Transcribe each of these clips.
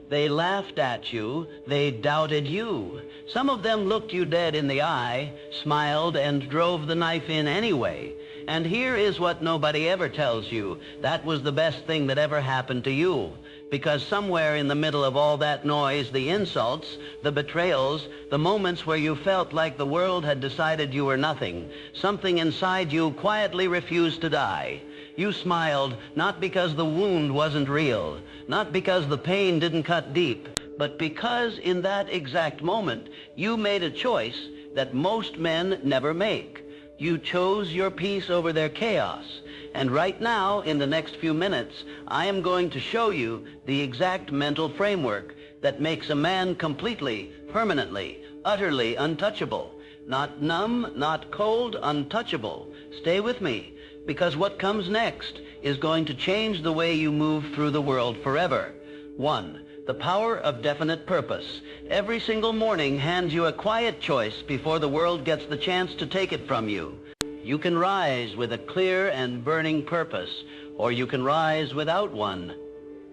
They laughed at you. They doubted you. Some of them looked you dead in the eye, smiled, and drove the knife in anyway. And here is what nobody ever tells you. That was the best thing that ever happened to you. Because somewhere in the middle of all that noise, the insults, the betrayals, the moments where you felt like the world had decided you were nothing, something inside you quietly refused to die. You smiled, not because the wound wasn't real, not because the pain didn't cut deep, but because in that exact moment, you made a choice that most men never make. You chose your peace over their chaos. And right now, in the next few minutes, I am going to show you the exact mental framework that makes a man completely, permanently, utterly untouchable. Not numb, not cold, untouchable. Stay with me, because what comes next is going to change the way you move through the world forever. 1. The power of definite purpose. Every single morning hands you a quiet choice before the world gets the chance to take it from you. You can rise with a clear and burning purpose, or you can rise without one.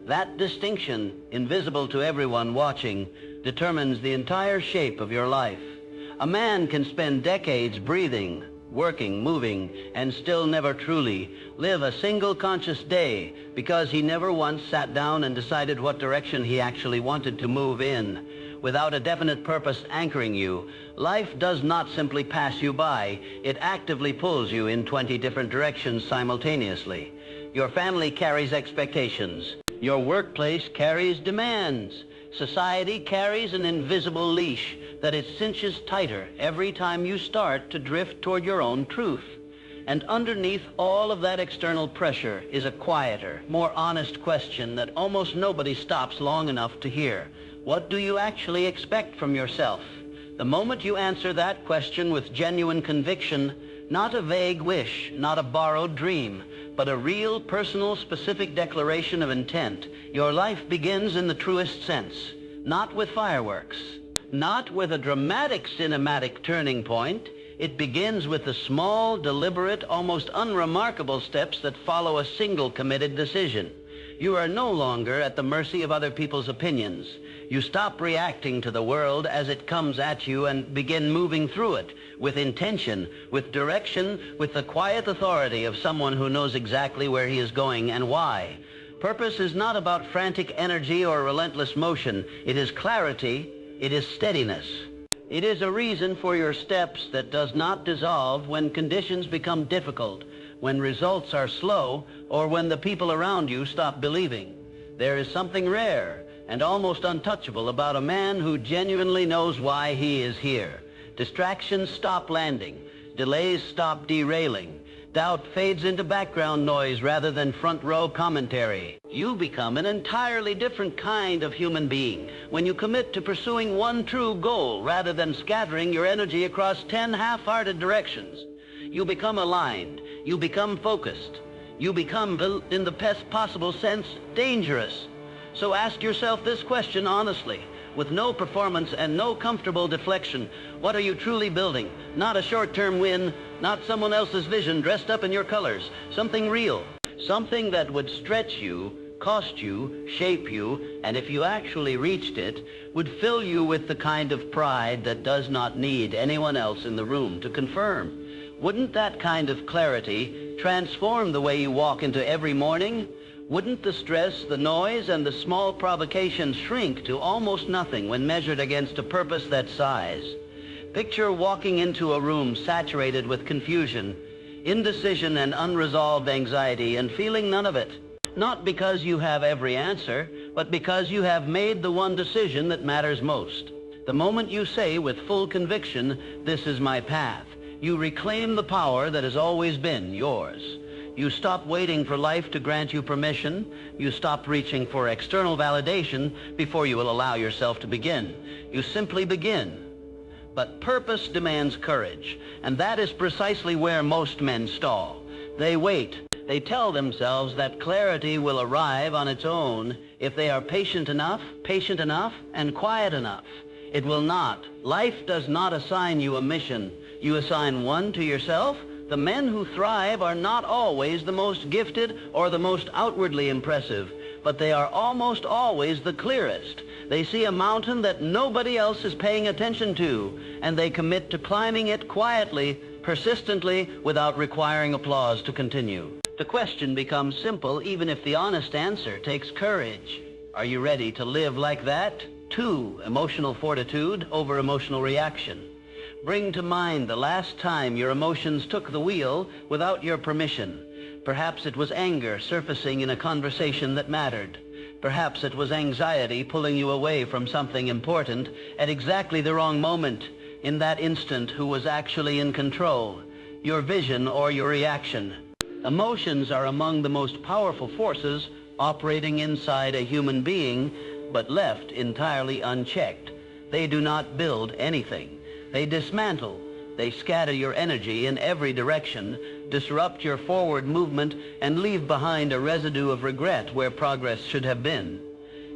That distinction, invisible to everyone watching, determines the entire shape of your life. A man can spend decades breathing, working, moving, and still never truly live a single conscious day because he never once sat down and decided what direction he actually wanted to move in. Without a definite purpose anchoring you, life does not simply pass you by. It actively pulls you in 20 different directions simultaneously. Your family carries expectations. Your workplace carries demands. Society carries an invisible leash that it cinches tighter every time you start to drift toward your own truth. And underneath all of that external pressure is a quieter, more honest question that almost nobody stops long enough to hear. What do you actually expect from yourself? The moment you answer that question with genuine conviction, not a vague wish, not a borrowed dream, but a real, personal, specific declaration of intent, your life begins in the truest sense. Not with fireworks, not with a dramatic cinematic turning point. It begins with the small, deliberate, almost unremarkable steps that follow a single committed decision. You are no longer at the mercy of other people's opinions. You stop reacting to the world as it comes at you and begin moving through it with intention, with direction, with the quiet authority of someone who knows exactly where he is going and why. Purpose is not about frantic energy or relentless motion. It is clarity. It is steadiness. It is a reason for your steps that does not dissolve when conditions become difficult, when results are slow, or when the people around you stop believing. There is something rare and almost untouchable about a man who genuinely knows why he is here. Distractions stop landing. Delays stop derailing. Doubt fades into background noise rather than front row commentary. You become an entirely different kind of human being when you commit to pursuing one true goal rather than scattering your energy across 10 half-hearted directions. You become aligned. You become focused. You become, in the best possible sense, dangerous. So ask yourself this question honestly, with no performance and no comfortable deflection. What are you truly building? Not a short-term win, not someone else's vision dressed up in your colors. Something real, something that would stretch you, cost you, shape you, and if you actually reached it, would fill you with the kind of pride that does not need anyone else in the room to confirm. Wouldn't that kind of clarity transform the way you walk into every morning? Wouldn't the stress, the noise, and the small provocations shrink to almost nothing when measured against a purpose that size? Picture walking into a room saturated with confusion, indecision, and unresolved anxiety, and feeling none of it. Not because you have every answer, but because you have made the one decision that matters most. The moment you say with full conviction, "This is my path," you reclaim the power that has always been yours. You stop waiting for life to grant you permission. You stop reaching for external validation before you will allow yourself to begin. You simply begin. But purpose demands courage, and that is precisely where most men stall. They wait. They tell themselves that clarity will arrive on its own if they are patient enough, and quiet enough. It will not. Life does not assign you a mission. You assign one to yourself. The men who thrive are not always the most gifted or the most outwardly impressive. but they are almost always the clearest. They see a mountain that nobody else is paying attention to, and they commit to climbing it quietly, persistently, without requiring applause to continue. The question becomes simple, even if the honest answer takes courage. Are you ready to live like that? 2. Emotional fortitude over emotional reaction. Bring to mind the last time your emotions took the wheel without your permission. Perhaps it was anger surfacing in a conversation that mattered. Perhaps it was anxiety pulling you away from something important at exactly the wrong moment. In that instant, who was actually in control? Your vision or your reaction? Emotions are among the most powerful forces operating inside a human being, but left entirely unchecked. They do not build anything. They dismantle. They scatter your energy in every direction, disrupt your forward movement, and leave behind a residue of regret where progress should have been.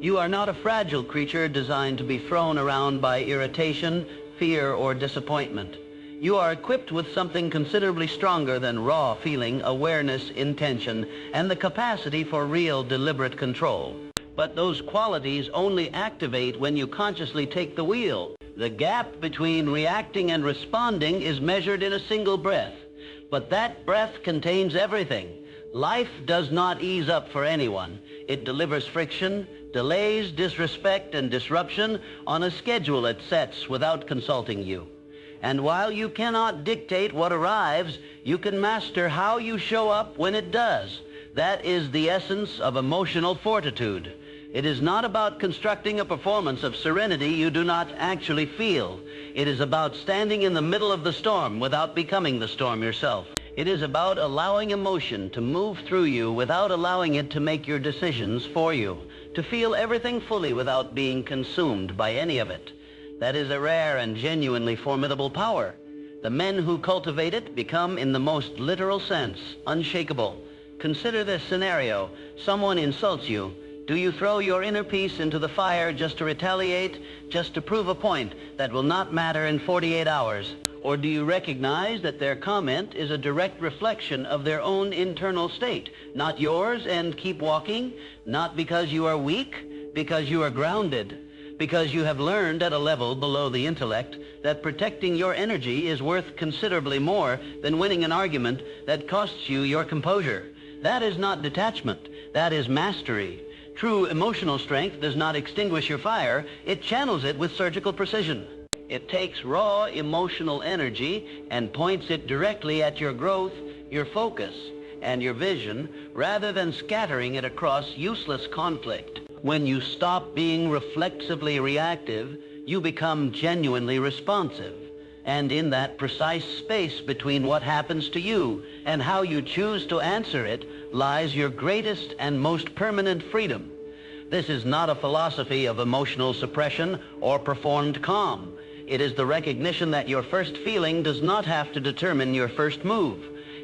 You are not a fragile creature designed to be thrown around by irritation, fear, or disappointment. You are equipped with something considerably stronger than raw feeling, awareness, intention, and the capacity for real, deliberate control. But those qualities only activate when you consciously take the wheel. The gap between reacting and responding is measured in a single breath. But that breath contains everything. Life does not ease up for anyone. It delivers friction, delays, disrespect, and disruption on a schedule it sets without consulting you. And while you cannot dictate what arrives, you can master how you show up when it does. That is the essence of emotional fortitude. It is not about constructing a performance of serenity you do not actually feel. It is about standing in the middle of the storm without becoming the storm yourself. It is about allowing emotion to move through you without allowing it to make your decisions for you, to feel everything fully without being consumed by any of it. That is a rare and genuinely formidable power. The men who cultivate it become, in the most literal sense, unshakable. Consider this scenario. Someone insults you. Do you throw your inner peace into the fire just to retaliate, just to prove a point that will not matter in 48 hours? Or do you recognize that their comment is a direct reflection of their own internal state, not yours, and keep walking? Not because you are weak, because you are grounded, because you have learned at a level below the intellect that protecting your energy is worth considerably more than winning an argument that costs you your composure. That is not detachment. That is mastery. True emotional strength does not extinguish your fire. It channels it with surgical precision. It takes raw emotional energy and points it directly at your growth, your focus, and your vision, rather than scattering it across useless conflict. When you stop being reflexively reactive, you become genuinely responsive. And in that precise space between what happens to you and how you choose to answer it lies your greatest and most permanent freedom. This is not a philosophy of emotional suppression or performed calm. It is the recognition that your first feeling does not have to determine your first move.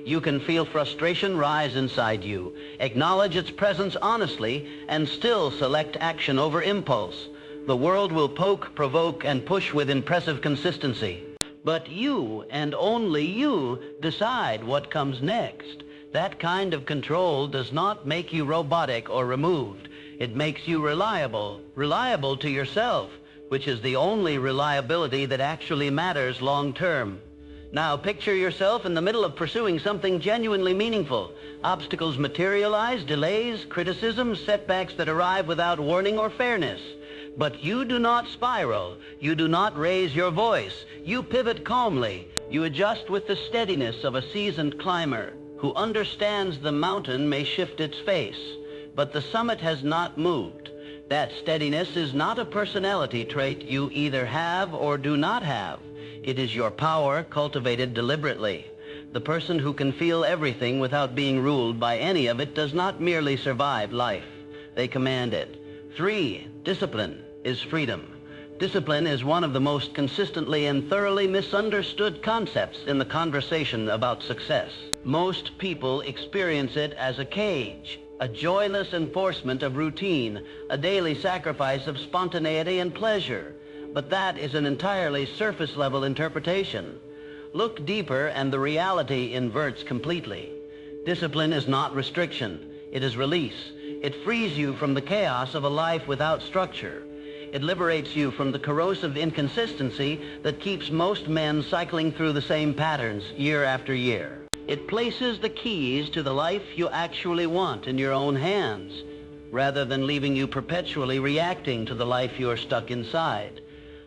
You can feel frustration rise inside you, acknowledge its presence honestly, and still select action over impulse. The world will poke, provoke, and push with impressive consistency. But you, and only you, decide what comes next. That kind of control does not make you robotic or removed. It makes you reliable to yourself, which is the only reliability that actually matters long term. Now picture yourself in the middle of pursuing something genuinely meaningful. Obstacles materialize, delays, criticisms, setbacks that arrive without warning or fairness. But you do not spiral. You do not raise your voice. You pivot calmly. You adjust with the steadiness of a seasoned climber who understands the mountain may shift its face, but the summit has not moved. That steadiness is not a personality trait you either have or do not have. It is your power cultivated deliberately. The person who can feel everything without being ruled by any of it does not merely survive life. They command it. 3. Discipline is freedom. Discipline is one of the most consistently and thoroughly misunderstood concepts in the conversation about success. Most people experience it as a cage, a joyless enforcement of routine, a daily sacrifice of spontaneity and pleasure. But that is an entirely surface-level interpretation. Look deeper and the reality inverts completely. Discipline is not restriction. It is release. It frees you from the chaos of a life without structure. It liberates you from the corrosive inconsistency that keeps most men cycling through the same patterns year after year. It places the keys to the life you actually want in your own hands, rather than leaving you perpetually reacting to the life you're stuck inside.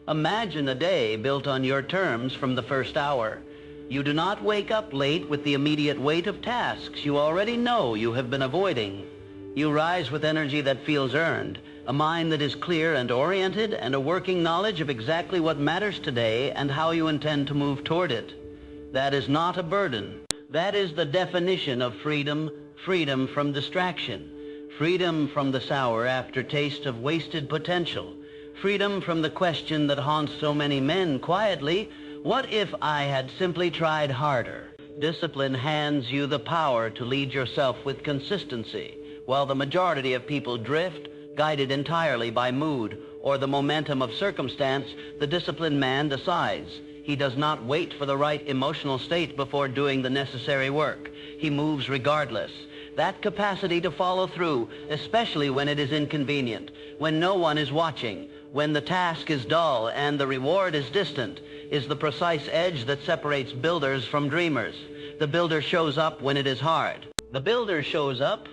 Imagine a day built on your terms from the first hour. You do not wake up late with the immediate weight of tasks you already know you have been avoiding. You rise with energy that feels earned, a mind that is clear and oriented, and a working knowledge of exactly what matters today and how you intend to move toward it. That is not a burden. That is the definition of freedom, freedom from distraction, freedom from the sour aftertaste of wasted potential, freedom from the question that haunts so many men quietly, what if I had simply tried harder? Discipline hands you the power to lead yourself with consistency, while the majority of people drift, guided entirely by mood or the momentum of circumstance. The disciplined man decides. He does not wait for the right emotional state before doing the necessary work. He moves regardless. That capacity to follow through, especially when it is inconvenient, when no one is watching, when the task is dull and the reward is distant, is the precise edge that separates builders from dreamers. The builder shows up when it is hard. The builder shows up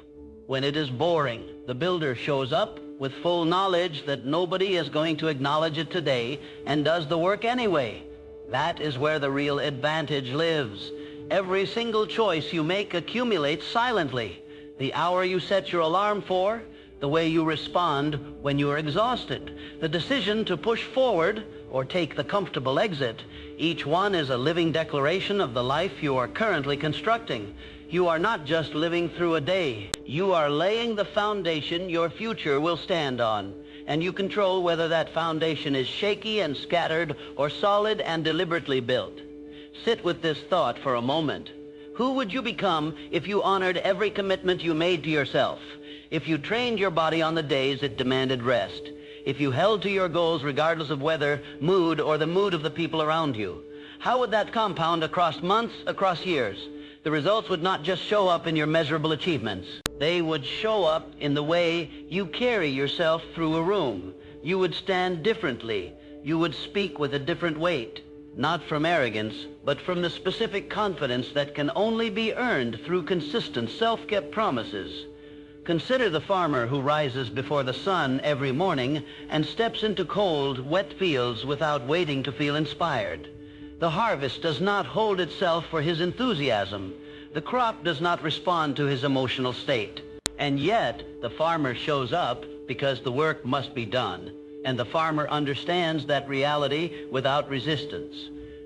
when it is boring. The builder shows up with full knowledge that nobody is going to acknowledge it today and does the work anyway. That is where the real advantage lives. Every single choice you make accumulates silently. The hour you set your alarm for, the way you respond when you are exhausted, the decision to push forward or take the comfortable exit, each one is a living declaration of the life you are currently constructing. You are not just living through a day. You are laying the foundation your future will stand on, and you control whether that foundation is shaky and scattered or solid and deliberately built. Sit with this thought for a moment. Who would you become if you honored every commitment you made to yourself? If you trained your body on the days it demanded rest? If you held to your goals regardless of weather, mood, or the mood of the people around you? How would that compound across months, across years? The results would not just show up in your measurable achievements. They would show up in the way you carry yourself through a room. You would stand differently. You would speak with a different weight. Not from arrogance, but from the specific confidence that can only be earned through consistent self-kept promises. Consider the farmer who rises before the sun every morning and steps into cold, wet fields without waiting to feel inspired. The harvest does not hold itself for his enthusiasm. The crop does not respond to his emotional state. And yet, the farmer shows up because the work must be done. And the farmer understands that reality without resistance.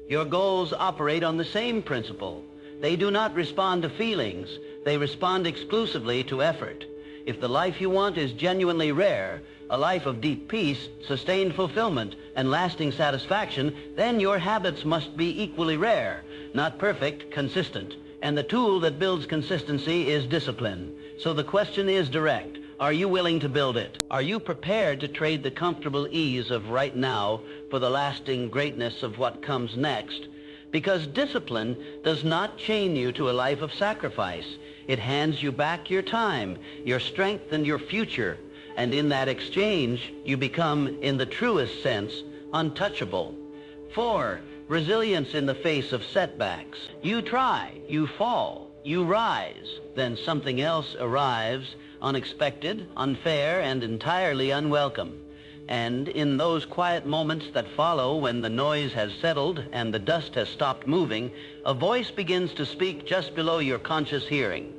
Your goals operate on the same principle. They do not respond to feelings. They respond exclusively to effort. If the life you want is genuinely rare, a life of deep peace, sustained fulfillment, and lasting satisfaction, then your habits must be equally rare, not perfect, consistent. And the tool that builds consistency is discipline. So the question is direct. Are you willing to build it? Are you prepared to trade the comfortable ease of right now for the lasting greatness of what comes next? Because discipline does not chain you to a life of sacrifice. It hands you back your time, your strength, and your future. And in that exchange, you become, in the truest sense, untouchable. 4. Resilience in the face of setbacks. You try, you fall, you rise, then something else arrives, unexpected, unfair, and entirely unwelcome. And in those quiet moments that follow, when the noise has settled and the dust has stopped moving, a voice begins to speak just below your conscious hearing.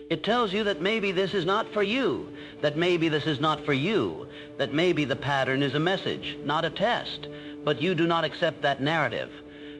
It tells you that maybe this is not for you, that maybe this is not for you, that maybe the pattern is a message, not a test. But you do not accept that narrative.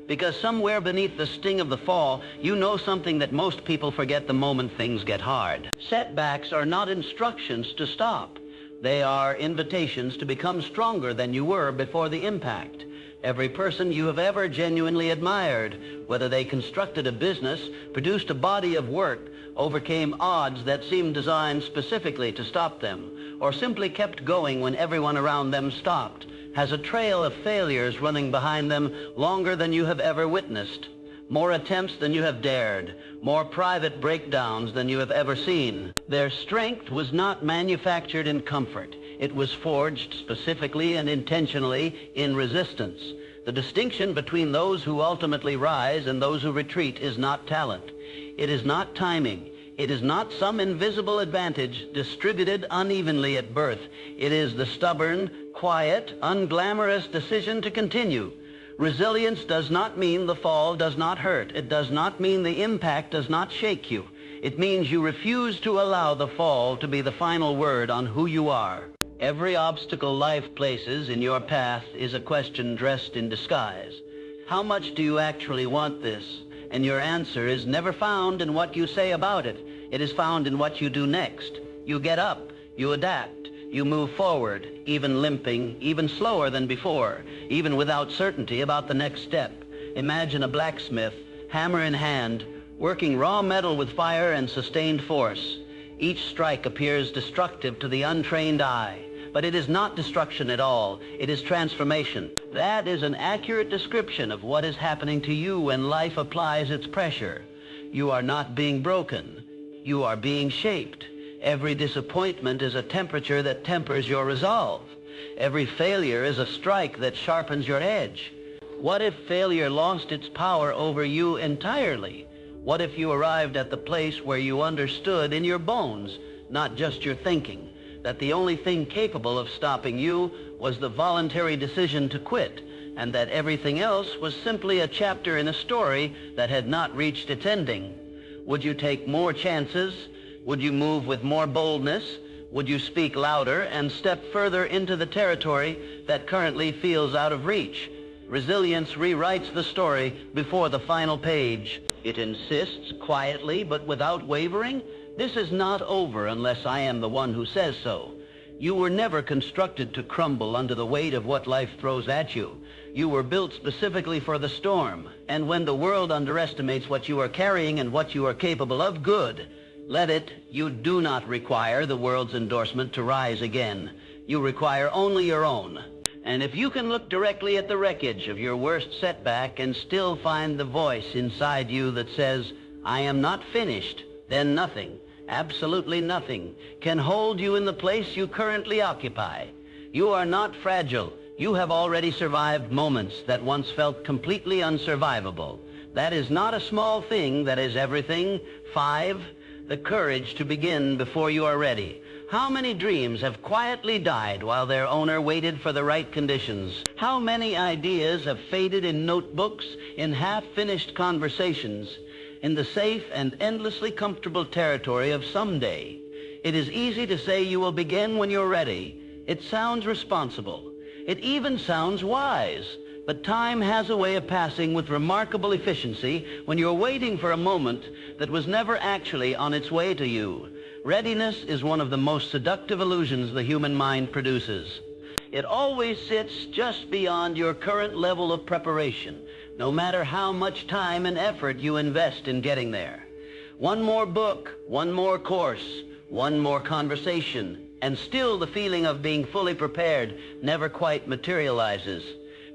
Because somewhere beneath the sting of the fall, you know something that most people forget the moment things get hard. Setbacks are not instructions to stop. They are invitations to become stronger than you were before the impact. Every person you have ever genuinely admired, whether they constructed a business, produced a body of work, overcame odds that seemed designed specifically to stop them, or simply kept going when everyone around them stopped, has a trail of failures running behind them longer than you have ever witnessed. more attempts than you have dared, more private breakdowns than you have ever seen. Their strength was not manufactured in comfort. It was forged specifically and intentionally in resistance. The distinction between those who ultimately rise and those who retreat is not talent. It is not timing. It is not some invisible advantage distributed unevenly at birth. It is the stubborn, quiet, unglamorous decision to continue. Resilience does not mean the fall does not hurt. It does not mean the impact does not shake you. It means you refuse to allow the fall to be the final word on who you are. Every obstacle life places in your path is a question dressed in disguise. How much do you actually want this? And your answer is never found in what you say about it. It is found in what you do next. You get up, you adapt, you move forward, even limping, even slower than before, even without certainty about the next step. Imagine a blacksmith, hammer in hand, working raw metal with fire and sustained force. Each strike appears destructive to the untrained eye, but it is not destruction at all. It is transformation. That is an accurate description of what is happening to you when life applies its pressure. You are not being broken. You are being shaped. Every disappointment is a temperature that tempers your resolve. Every failure is a strike that sharpens your edge. What if failure lost its power over you entirely? What if you arrived at the place where you understood in your bones, not just your thinking, that the only thing capable of stopping you was the voluntary decision to quit, and that everything else was simply a chapter in a story that had not reached its ending? Would you take more chances? Would you move with more boldness? Would you speak louder and step further into the territory that currently feels out of reach? Resilience rewrites the story before the final page. It insists quietly but without wavering, "This is not over unless I am the one who says so." You were never constructed to crumble under the weight of what life throws at you. You were built specifically for the storm. And when the world underestimates what you are carrying and what you are capable of, good. Let it. You do not require the world's endorsement to rise again. You require only your own. And if you can look directly at the wreckage of your worst setback and still find the voice inside you that says, "I am not finished," then nothing, absolutely nothing, can hold you in the place you currently occupy. You are not fragile. You have already survived moments that once felt completely unsurvivable. That is not a small thing. That is everything. 5, the courage to begin before you are ready. How many dreams have quietly died while their owner waited for the right conditions? How many ideas have faded in notebooks, in half-finished conversations, in the safe and endlessly comfortable territory of someday? It is easy to say you will begin when you're ready. It sounds responsible. It even sounds wise. But time has a way of passing with remarkable efficiency when you're waiting for a moment that was never actually on its way to you. Readiness is one of the most seductive illusions the human mind produces. It always sits just beyond your current level of preparation, no matter how much time and effort you invest in getting there. One more book, one more course, one more conversation, and still the feeling of being fully prepared never quite materializes.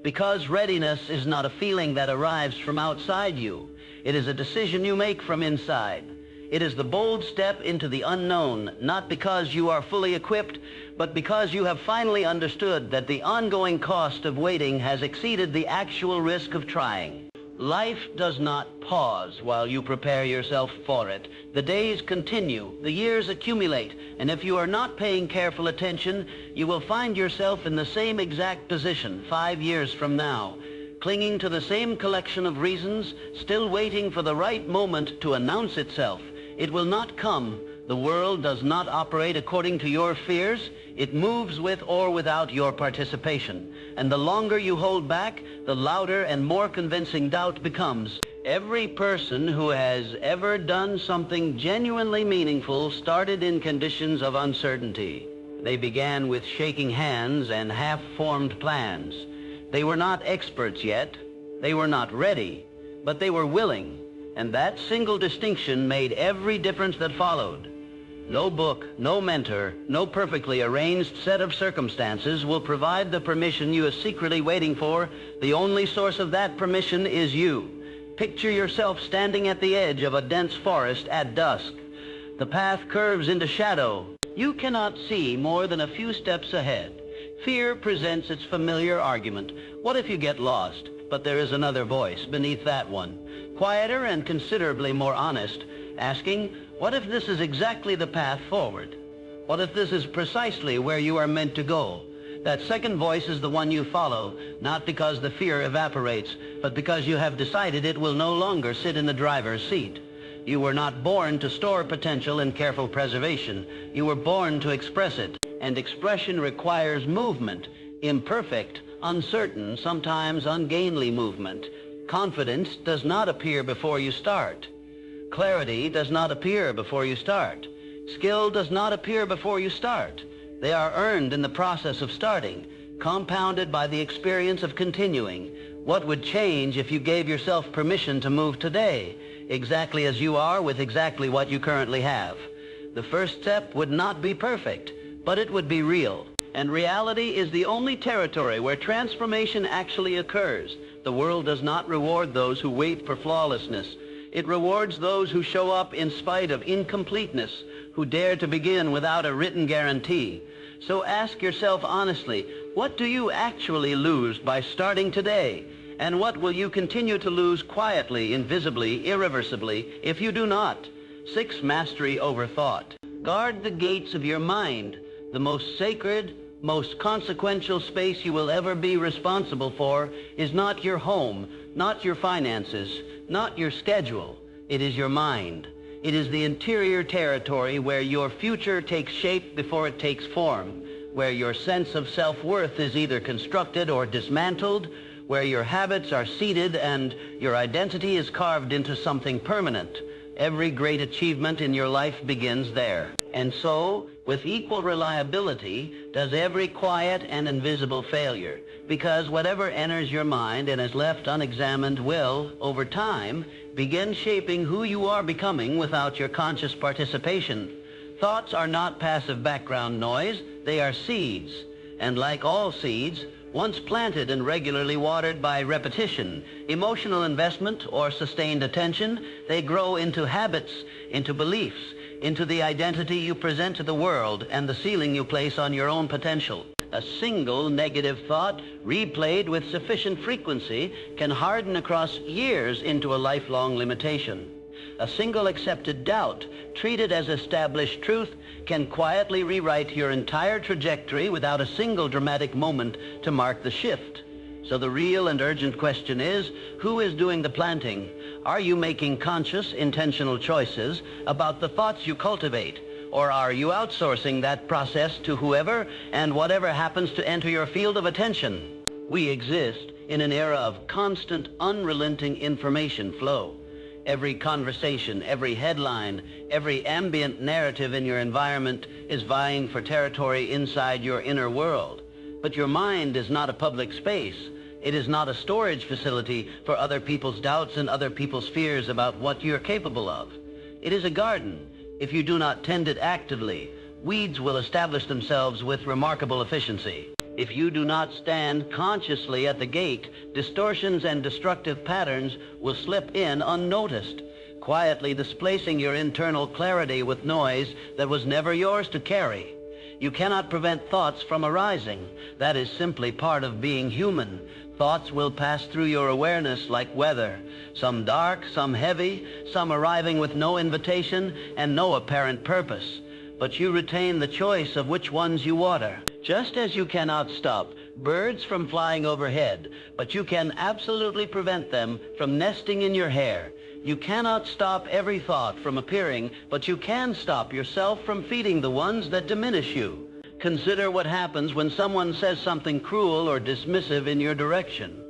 Because readiness is not a feeling that arrives from outside you. It is a decision you make from inside. It is the bold step into the unknown, not because you are fully equipped, but because you have finally understood that the ongoing cost of waiting has exceeded the actual risk of trying. Life does not pause while you prepare yourself for it. The days continue, the years accumulate, and if you are not paying careful attention, you will find yourself in the same exact position 5 years from now, clinging to the same collection of reasons, still waiting for the right moment to announce itself. It will not come. The world does not operate according to your fears. It moves with or without your participation. And the longer you hold back, the louder and more convincing doubt becomes. Every person who has ever done something genuinely meaningful started in conditions of uncertainty. They began with shaking hands and half-formed plans. They were not experts yet. They were not ready, but they were willing. And that single distinction made every difference that followed. No book, no mentor, no perfectly arranged set of circumstances will provide the permission you are secretly waiting for. The only source of that permission is you. Picture yourself standing at the edge of a dense forest at dusk. The path curves into shadow. You cannot see more than a few steps ahead. Fear presents its familiar argument. What if you get lost? But there is another voice beneath that one, quieter and considerably more honest, asking, what if this is exactly the path forward? What if this is precisely where you are meant to go? That second voice is the one you follow, not because the fear evaporates, but because you have decided it will no longer sit in the driver's seat. You were not born to store potential in careful preservation. You were born to express it, and expression requires movement, imperfect, uncertain, sometimes ungainly movement. Confidence does not appear before you start. Clarity does not appear before you start. Skill does not appear before you start. They are earned in the process of starting, compounded by the experience of continuing. What would change if you gave yourself permission to move today, exactly as you are with exactly what you currently have? The first step would not be perfect, but it would be real. And reality is the only territory where transformation actually occurs. The world does not reward those who wait for flawlessness. It rewards those who show up in spite of incompleteness, who dare to begin without a written guarantee. So ask yourself honestly, what do you actually lose by starting today? And what will you continue to lose quietly, invisibly, irreversibly if you do not? 6. Mastery over thought. Guard the gates of your mind, the most sacred, most consequential space you will ever be responsible for is not your home, not your finances, not your schedule. It is your mind. It is the interior territory where your future takes shape before it takes form, where your sense of self-worth is either constructed or dismantled, where your habits are seeded and your identity is carved into something permanent. Every great achievement in your life begins there. And so, with equal reliability, does every quiet and invisible failure. Because whatever enters your mind and is left unexamined will, over time, begin shaping who you are becoming without your conscious participation. Thoughts are not passive background noise, they are seeds. And like all seeds, once planted and regularly watered by repetition, emotional investment, or sustained attention, they grow into habits, into beliefs, into the identity you present to the world and the ceiling you place on your own potential. A single negative thought, replayed with sufficient frequency, can harden across years into a lifelong limitation. A single accepted doubt, treated as established truth, can quietly rewrite your entire trajectory without a single dramatic moment to mark the shift. So the real and urgent question is, who is doing the planting? Are you making conscious, intentional choices about the thoughts you cultivate? Or are you outsourcing that process to whoever and whatever happens to enter your field of attention? We exist in an era of constant, unrelenting information flow. Every conversation, every headline, every ambient narrative in your environment is vying for territory inside your inner world. But your mind is not a public space. It is not a storage facility for other people's doubts and other people's fears about what you're capable of. It is a garden. If you do not tend it actively, weeds will establish themselves with remarkable efficiency. If you do not stand consciously at the gate, distortions and destructive patterns will slip in unnoticed, quietly displacing your internal clarity with noise that was never yours to carry. You cannot prevent thoughts from arising. That is simply part of being human. Thoughts will pass through your awareness like weather, some dark, some heavy, some arriving with no invitation and no apparent purpose. But you retain the choice of which ones you water. Just as you cannot stop birds from flying overhead, but you can absolutely prevent them from nesting in your hair. You cannot stop every thought from appearing, but you can stop yourself from feeding the ones that diminish you. Consider what happens when someone says something cruel or dismissive in your direction.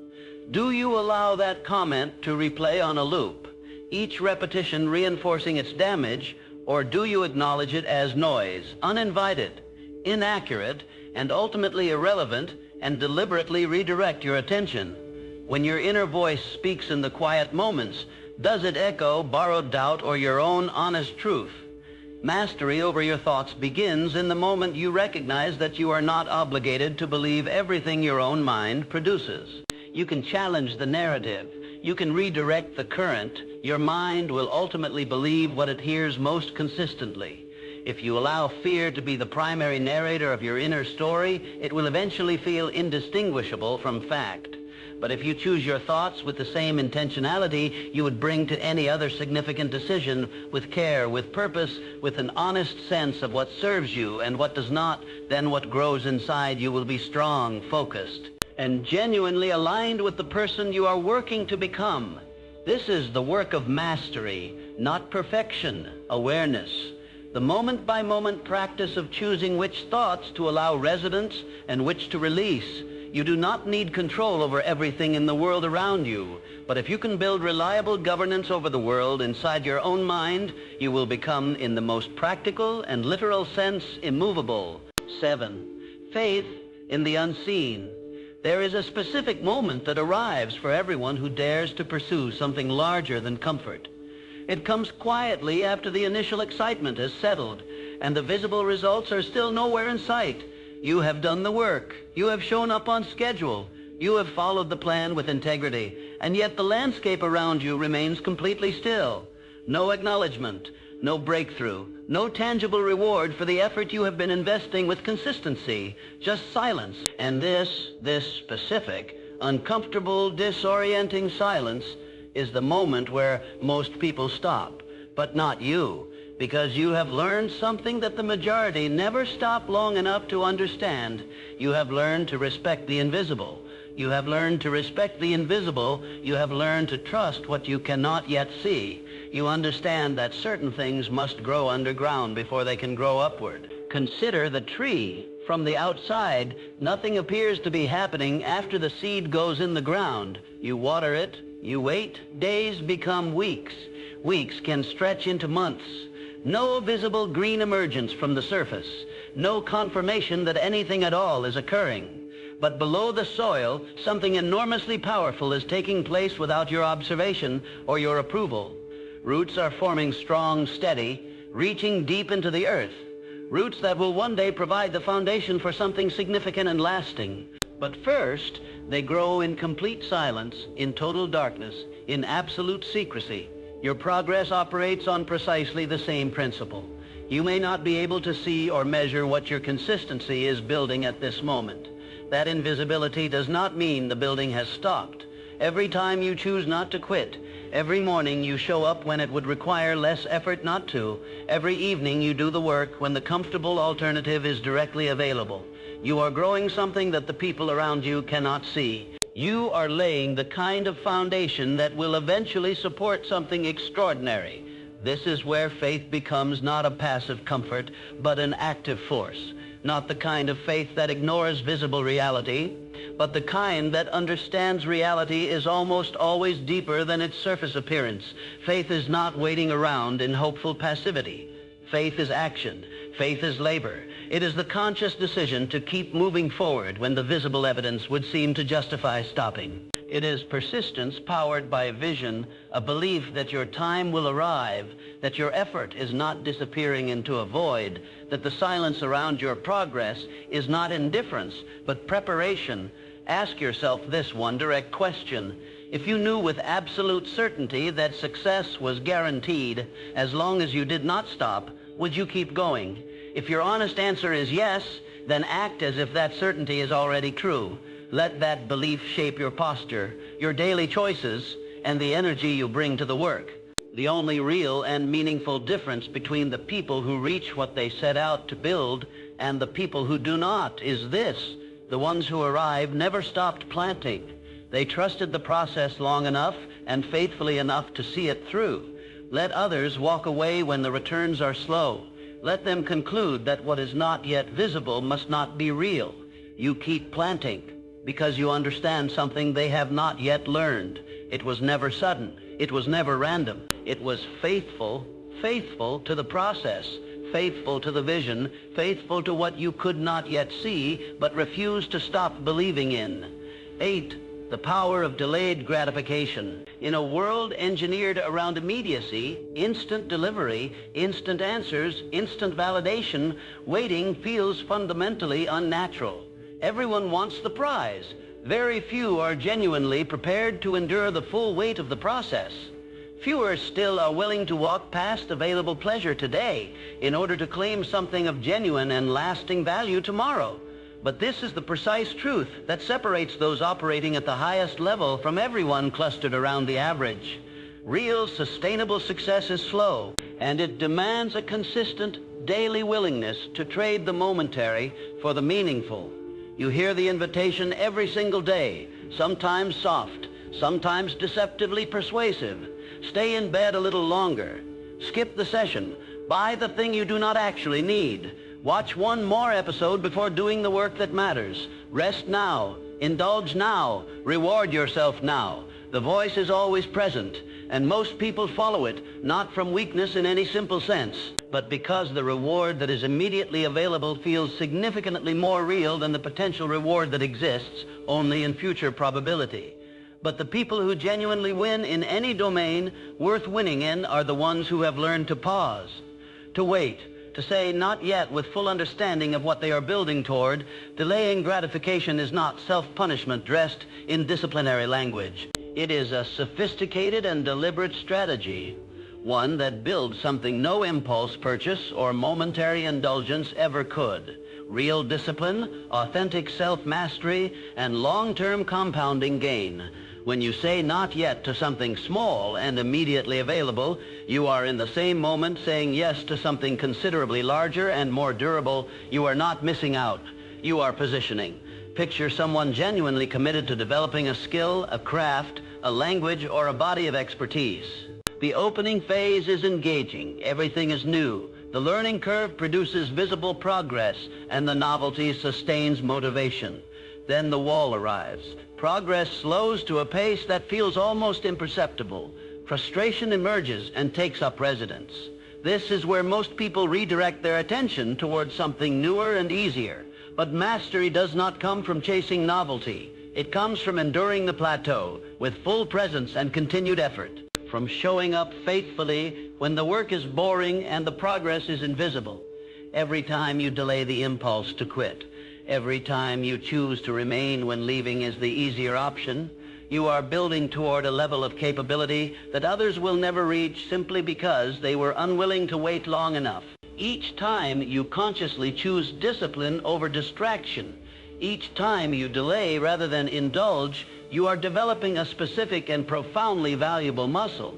Do you allow that comment to replay on a loop, each repetition reinforcing its damage, or do you acknowledge it as noise, uninvited, inaccurate, and ultimately irrelevant, and deliberately redirect your attention? When your inner voice speaks in the quiet moments, does it echo borrowed doubt or your own honest truth? Mastery over your thoughts begins in the moment you recognize that you are not obligated to believe everything your own mind produces. You can challenge the narrative. you can redirect the current, your mind will ultimately believe what it hears most consistently. If you allow fear to be the primary narrator of your inner story, it will eventually feel indistinguishable from fact. But if you choose your thoughts with the same intentionality you would bring to any other significant decision, with care, with purpose, with an honest sense of what serves you and what does not, then what grows inside you will be strong, focused, and genuinely aligned with the person you are working to become. This is the work of mastery, not perfection, awareness. The moment-by-moment practice of choosing which thoughts to allow residence and which to release. You do not need control over everything in the world around you, but if you can build reliable governance over the world inside your own mind, you will become, in the most practical and literal sense, immovable. 7. Faith in the unseen. There is a specific moment that arrives for everyone who dares to pursue something larger than comfort. It comes quietly after the initial excitement has settled, and the visible results are still nowhere in sight. You have done the work. You have shown up on schedule. You have followed the plan with integrity, and yet the landscape around you remains completely still. No acknowledgement, no breakthrough, no tangible reward for the effort you have been investing with consistency, just silence. And this specific, uncomfortable, disorienting silence is the moment where most people stop, but not you. Because you have learned something that the majority never stop long enough to understand. You have learned to respect the invisible. You have learned to respect the invisible. You have learned to trust what you cannot yet see. You understand that certain things must grow underground before they can grow upward. Consider the tree. From the outside, nothing appears to be happening after the seed goes in the ground. You water it, you wait, days become weeks. Weeks can stretch into months. No visible green emergence from the surface. No confirmation that anything at all is occurring. But below the soil, something enormously powerful is taking place without your observation or your approval. Roots are forming strong, steady, reaching deep into the earth. Roots that will one day provide the foundation for something significant and lasting. But first, they grow in complete silence, in total darkness, in absolute secrecy. Your progress operates on precisely the same principle. You may not be able to see or measure what your consistency is building at this moment. That invisibility does not mean the building has stopped. Every time you choose not to quit, every morning you show up when it would require less effort not to, every evening you do the work when the comfortable alternative is directly available. You are growing something that the people around you cannot see. You are laying the kind of foundation that will eventually support something extraordinary. This is where faith becomes not a passive comfort, but an active force. Not the kind of faith that ignores visible reality, but the kind that understands reality is almost always deeper than its surface appearance. Faith is not waiting around in hopeful passivity. Faith is action. Faith is labor. It is the conscious decision to keep moving forward when the visible evidence would seem to justify stopping. It is persistence powered by a vision, a belief that your time will arrive, that your effort is not disappearing into a void, that the silence around your progress is not indifference, but preparation. Ask yourself this one direct question. If you knew with absolute certainty that success was guaranteed as long as you did not stop, would you keep going? If your honest answer is yes, then act as if that certainty is already true. Let that belief shape your posture, your daily choices, and the energy you bring to the work. The only real and meaningful difference between the people who reach what they set out to build and the people who do not is this. The ones who arrive never stopped planting. They trusted the process long enough and faithfully enough to see it through. Let others walk away when the returns are slow. Let them conclude that what is not yet visible must not be real. You keep planting because you understand something they have not yet learned. It was never sudden. It was never random. It was faithful to the process, faithful to the vision, faithful to what you could not yet see but refused to stop believing in. 8. The power of delayed gratification. In a world engineered around immediacy, instant delivery, instant answers, instant validation, waiting feels fundamentally unnatural. Everyone wants the prize, Very few are genuinely prepared to endure the full weight of the process. Fewer still are willing to walk past available pleasure today in order to claim something of genuine and lasting value tomorrow. But this is the precise truth that separates those operating at the highest level from everyone clustered around the average. Real, sustainable success is slow, and it demands a consistent, daily willingness to trade the momentary for the meaningful. You hear the invitation every single day, sometimes soft, sometimes deceptively persuasive. Stay in bed a little longer. Skip the session. Buy the thing you do not actually need. Watch one more episode before doing the work that matters. Rest now. Indulge now. Reward yourself now. The voice is always present, and most people follow it, not from weakness in any simple sense, but because the reward that is immediately available feels significantly more real than the potential reward that exists only in future probability. But the people who genuinely win in any domain worth winning in are the ones who have learned to pause, to wait, to say not yet with full understanding of what they are building toward. Delaying gratification is not self-punishment dressed in disciplinary language. It is a sophisticated and deliberate strategy, one that builds something no impulse purchase or momentary indulgence ever could. Real discipline, authentic self-mastery, and long-term compounding gain. When you say not yet to something small and immediately available, you are in the same moment saying yes to something considerably larger and more durable. You are not missing out. You are positioning. Picture someone genuinely committed to developing a skill, a craft, a language, or a body of expertise. The opening phase is engaging. Everything is new. The learning curve produces visible progress, and the novelty sustains motivation. Then the wall arrives. Progress slows to a pace that feels almost imperceptible. Frustration emerges and takes up residence. This is where most people redirect their attention towards something newer and easier. But mastery does not come from chasing novelty. It comes from enduring the plateau with full presence and continued effort. From showing up faithfully when the work is boring and the progress is invisible. Every time you delay the impulse to quit, every time you choose to remain when leaving is the easier option, you are building toward a level of capability that others will never reach simply because they were unwilling to wait long enough. Each time you consciously choose discipline over distraction, each time you delay rather than indulge, you are developing a specific and profoundly valuable muscle.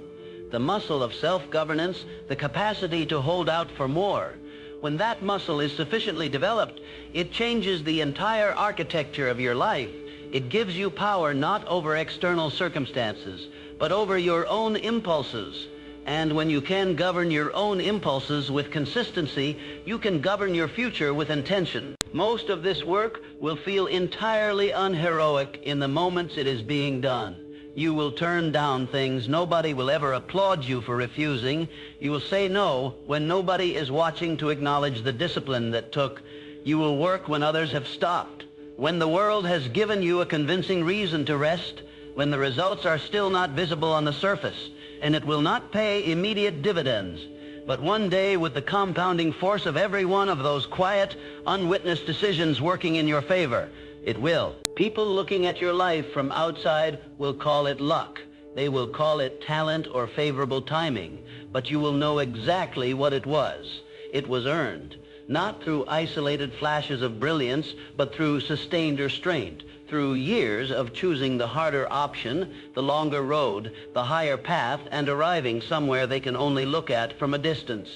The muscle of self-governance, the capacity to hold out for more. When that muscle is sufficiently developed, it changes the entire architecture of your life. It gives you power not over external circumstances, but over your own impulses. And when you can govern your own impulses with consistency, you can govern your future with intention. Most of this work will feel entirely unheroic in the moments it is being done. You will turn down things nobody will ever applaud you for refusing. You will say no when nobody is watching to acknowledge the discipline that took. You will work when others have stopped. When the world has given you a convincing reason to rest, when the results are still not visible on the surface, and it will not pay immediate dividends. But one day, with the compounding force of every one of those quiet, unwitnessed decisions working in your favor, it will. People looking at your life from outside will call it luck. They will call it talent or favorable timing. But you will know exactly what it was. It was earned, not through isolated flashes of brilliance, but through sustained restraint, through years of choosing the harder option, the longer road, the higher path, and arriving somewhere they can only look at from a distance.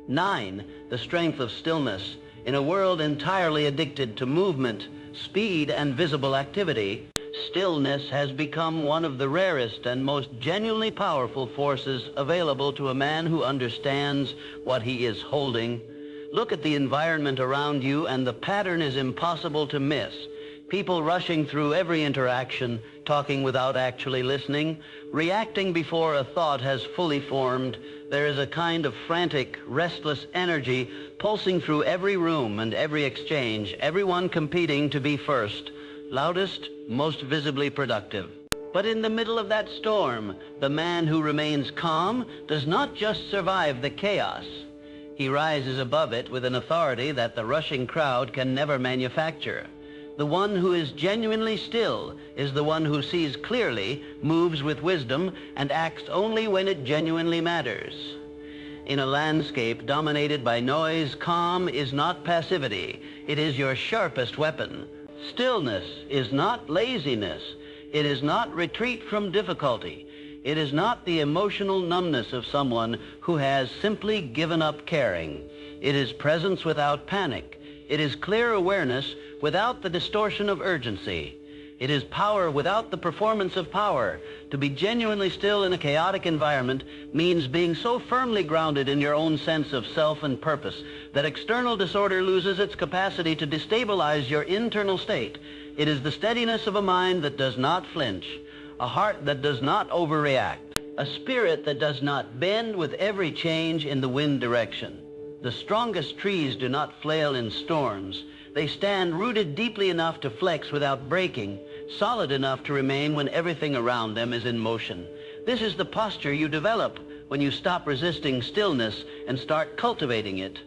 9, the strength of stillness. In a world entirely addicted to movement, speed, and visible activity, stillness has become one of the rarest and most genuinely powerful forces available to a man who understands what he is holding. Look at the environment around you, and the pattern is impossible to miss. People rushing through every interaction, talking without actually listening, reacting before a thought has fully formed. There is a kind of frantic, restless energy pulsing through every room and every exchange, everyone competing to be first, loudest, most visibly productive. But in the middle of that storm, the man who remains calm does not just survive the chaos. He rises above it with an authority that the rushing crowd can never manufacture. The one who is genuinely still is the one who sees clearly, moves with wisdom, and acts only when it genuinely matters. In a landscape dominated by noise, calm is not passivity. It is your sharpest weapon. Stillness is not laziness. It is not retreat from difficulty. It is not the emotional numbness of someone who has simply given up caring. It is presence without panic. It is clear awareness without the distortion of urgency. It is power without the performance of power. To be genuinely still in a chaotic environment means being so firmly grounded in your own sense of self and purpose that external disorder loses its capacity to destabilize your internal state. It is the steadiness of a mind that does not flinch, a heart that does not overreact, a spirit that does not bend with every change in the wind direction. The strongest trees do not flail in storms. They stand rooted deeply enough to flex without breaking, solid enough to remain when everything around them is in motion. This is the posture you develop when you stop resisting stillness and start cultivating it.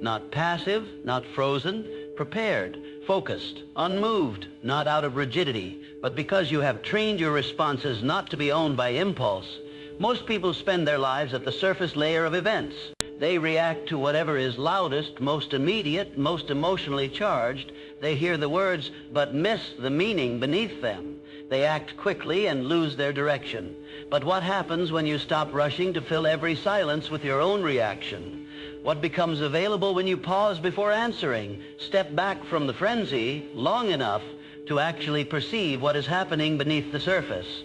Not passive, not frozen, prepared, focused, unmoved, not out of rigidity, but because you have trained your responses not to be owned by impulse. Most people spend their lives at the surface layer of events. They react to whatever is loudest, most immediate, most emotionally charged. They hear the words, but miss the meaning beneath them. They act quickly and lose their direction. But what happens when you stop rushing to fill every silence with your own reaction? What becomes available when you pause before answering, step back from the frenzy long enough to actually perceive what is happening beneath the surface?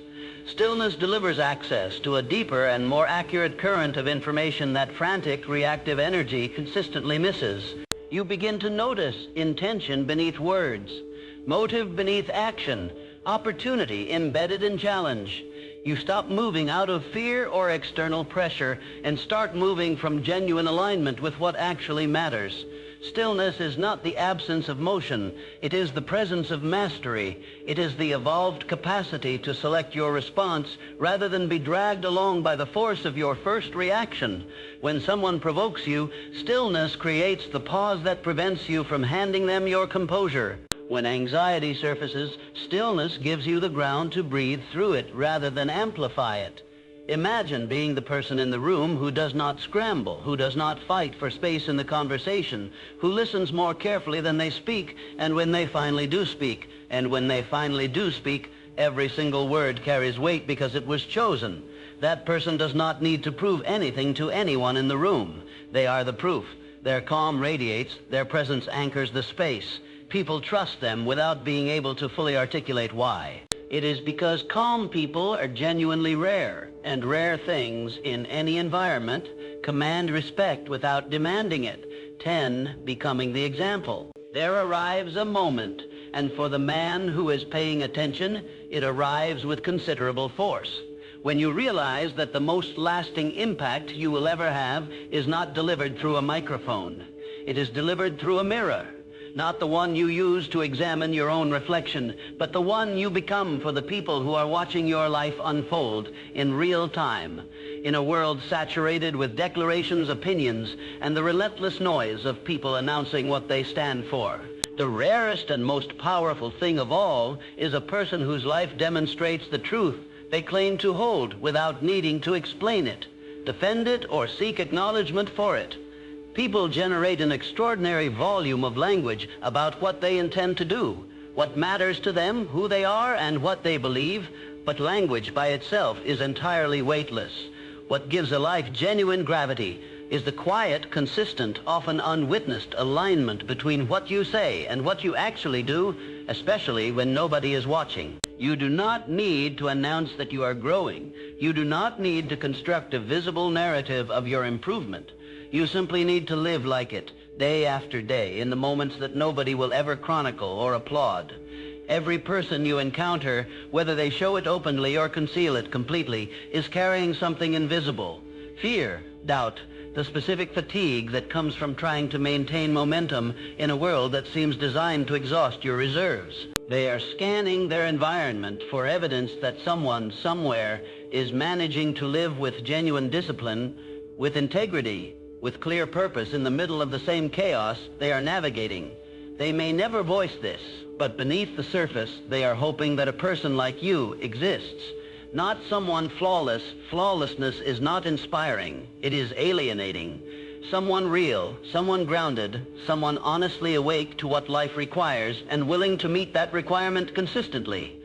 Stillness delivers access to a deeper and more accurate current of information that frantic, reactive energy consistently misses. You begin to notice intention beneath words, motive beneath action, opportunity embedded in challenge. You stop moving out of fear or external pressure and start moving from genuine alignment with what actually matters. Stillness is not the absence of motion. It is the presence of mastery. It is the evolved capacity to select your response rather than be dragged along by the force of your first reaction. When someone provokes you, stillness creates the pause that prevents you from handing them your composure. When anxiety surfaces, stillness gives you the ground to breathe through it rather than amplify it. Imagine being the person in the room who does not scramble, who does not fight for space in the conversation, who listens more carefully than they speak, and when they finally do speak, every single word carries weight because it was chosen. That person does not need to prove anything to anyone in the room. They are the proof. Their calm radiates, their presence anchors the space. People trust them without being able to fully articulate why. It is because calm people are genuinely rare, and rare things in any environment command respect without demanding it, 10 becoming the example. There arrives a moment, and for the man who is paying attention, it arrives with considerable force. When you realize that the most lasting impact you will ever have is not delivered through a microphone. It is delivered through a mirror. Not the one you use to examine your own reflection, but the one you become for the people who are watching your life unfold in real time, in a world saturated with declarations, opinions, and the relentless noise of people announcing what they stand for. The rarest and most powerful thing of all is a person whose life demonstrates the truth they claim to hold without needing to explain it, defend it, or seek acknowledgement for it. People generate an extraordinary volume of language about what they intend to do, what matters to them, who they are, and what they believe, but language by itself is entirely weightless. What gives a life genuine gravity is the quiet, consistent, often unwitnessed alignment between what you say and what you actually do, especially when nobody is watching. You do not need to announce that you are growing. You do not need to construct a visible narrative of your improvement. You simply need to live like it, day after day, in the moments that nobody will ever chronicle or applaud. Every person you encounter, whether they show it openly or conceal it completely, is carrying something invisible. Fear, doubt, the specific fatigue that comes from trying to maintain momentum in a world that seems designed to exhaust your reserves. They are scanning their environment for evidence that someone, somewhere, is managing to live with genuine discipline, with integrity, with clear purpose in the middle of the same chaos they are navigating. They may never voice this, but beneath the surface, they are hoping that a person like you exists. Not someone flawless. Flawlessness is not inspiring. It is alienating. Someone real, someone grounded, someone honestly awake to what life requires and willing to meet that requirement consistently.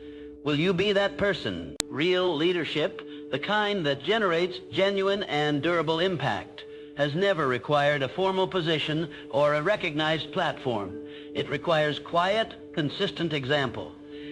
Will you be that person? Real leadership, the kind that generates genuine and durable impact, has never required a formal position or a recognized platform. It requires quiet, consistent example.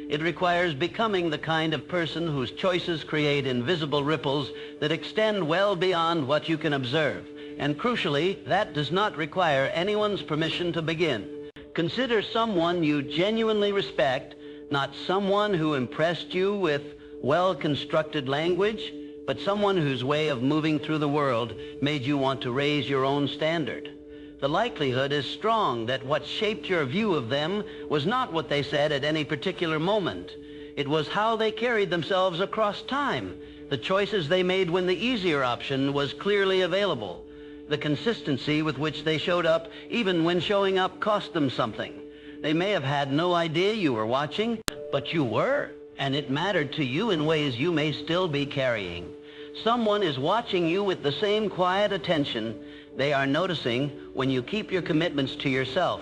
It requires becoming the kind of person whose choices create invisible ripples that extend well beyond what you can observe. And crucially, that does not require anyone's permission to begin. Consider someone you genuinely respect, not someone who impressed you with well-constructed language, but someone whose way of moving through the world made you want to raise your own standard. The likelihood is strong that what shaped your view of them was not what they said at any particular moment. It was how they carried themselves across time, the choices they made when the easier option was clearly available, the consistency with which they showed up even when showing up cost them something. They may have had no idea you were watching, but you were, and it mattered to you in ways you may still be carrying. Someone is watching you with the same quiet attention. They are noticing when you keep your commitments to yourself,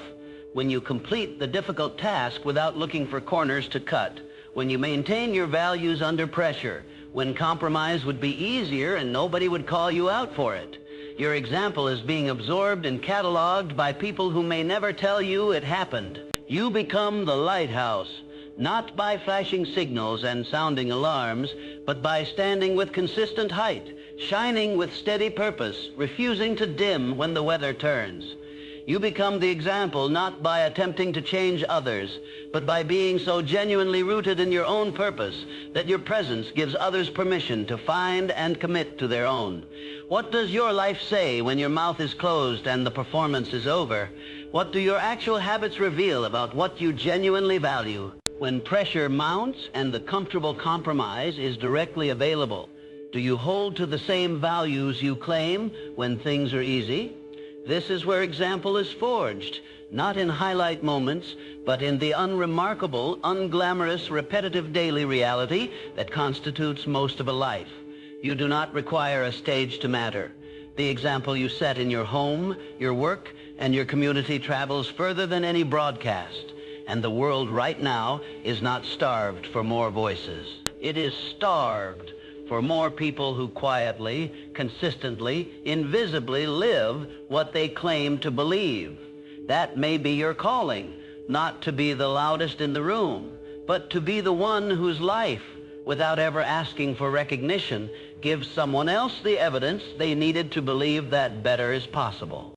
when you complete the difficult task without looking for corners to cut, when you maintain your values under pressure, when compromise would be easier and nobody would call you out for it. Your example is being absorbed and cataloged by people who may never tell you it happened. You become the lighthouse, not by flashing signals and sounding alarms, but by standing with consistent height, shining with steady purpose, refusing to dim when the weather turns. You become the example not by attempting to change others, but by being so genuinely rooted in your own purpose that your presence gives others permission to find and commit to their own. What does your life say when your mouth is closed and the performance is over? What do your actual habits reveal about what you genuinely value? When pressure mounts and the comfortable compromise is directly available, do you hold to the same values you claim when things are easy? This is where example is forged, not in highlight moments, but in the unremarkable, unglamorous, repetitive daily reality that constitutes most of a life. You do not require a stage to matter. The example you set in your home, your work, and your community travels further than any broadcast. And the world right now is not starved for more voices. It is starved for more people who quietly, consistently, invisibly live what they claim to believe. That may be your calling, not to be the loudest in the room, but to be the one whose life, without ever asking for recognition, gives someone else the evidence they needed to believe that better is possible.